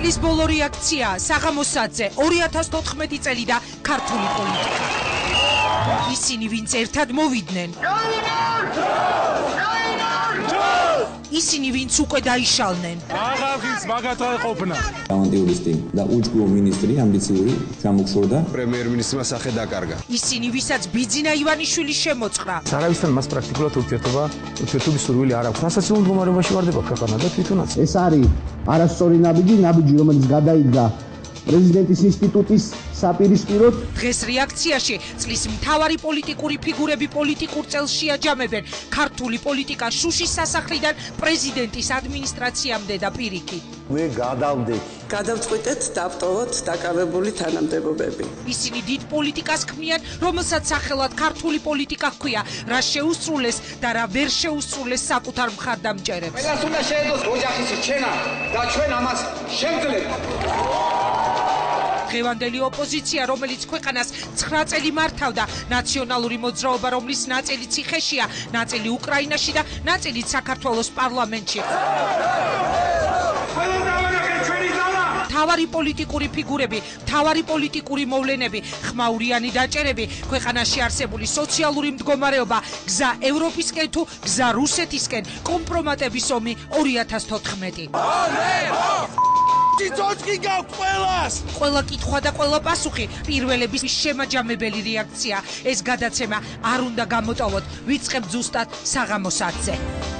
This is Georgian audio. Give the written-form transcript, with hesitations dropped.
წლის ბოლო რეაქცია საღამოსაძე 2014 წელი და ქართული პოლიტიკა. ისინი ვინც ერთად მოვიდნენ. ისინი ვინც უკვე დაიშალნენ. აღარხის მაგათა ყოფნა. ავანტიურისტი და უჯგო მინისტრი ამბიციური ჩამოგშორდა. პრემიერ-მინისტრმა სახე დაკარგა. ისინი ვისაც ბიძინა ივანიშვილი შემოწყდა. სარავისთან მას პრაქტიკულად ურთიერთობის სურვილი არ აქვს. ასაცილო მდგომარეობაში ვარდება ქვეყანა და თვითონაც. ეს არის არასწორი ნაბიჯი, რომელიც გადაიდგა პრეზიდენტის ინსტიტუტის საპირისპიროდ. დღეს რეაქციაში წლის მთავარი პოლიტიკური ფიგურები პოლიტიკურ წელს შეაჯამებენ ქართული პოლიტიკა შუშის სასახლიდან პრეზიდენტის ადმინისტრაციამდე და პირიქით. გადავწყვიტეთ დავტოვოთ დაკავებული თანამდებობები. ისინი დიდ პოლიტიკას ქმნიან, რომელსაც სახელად ქართული პოლიტიკა ჰქვია, რა შეუსრულეს და რა ვერ შეუსრულეს საკუთარ მხარდამჭერებს. ყველას უნდა შეეძლოს ოჯახის რჩენა და ჩვენ ამას შევძლებთ. დღევანდელი ოპოზიცია, რომელიც ქვეყანას 9 წელი მართავდა, ნაციონალური მოძრაობა, რომლის ნაწილი ციხეშია, ნაწილი უკრაინაში და ნაწილი საქართველოს პარლამენტში. მთავარი პოლიტიკური ფიგურები, მთავარი პოლიტიკური მოვლენები, ხმაურიანი დაჭერები, ქვეყანაში არსებული სოციალური მდგომარეობა, გზა ევროპისკენ თუ გზა რუსეთისკენ, კომპრომატების ომი 2014. ყველა კითხვა და ყველა პასუხი პირველების შემაჯამებელი რეაქცია. ეს გადაცემა არ უნდა გამოტოვოთ, ვიწყებთ ზუსტად საღამოს 10-ზე.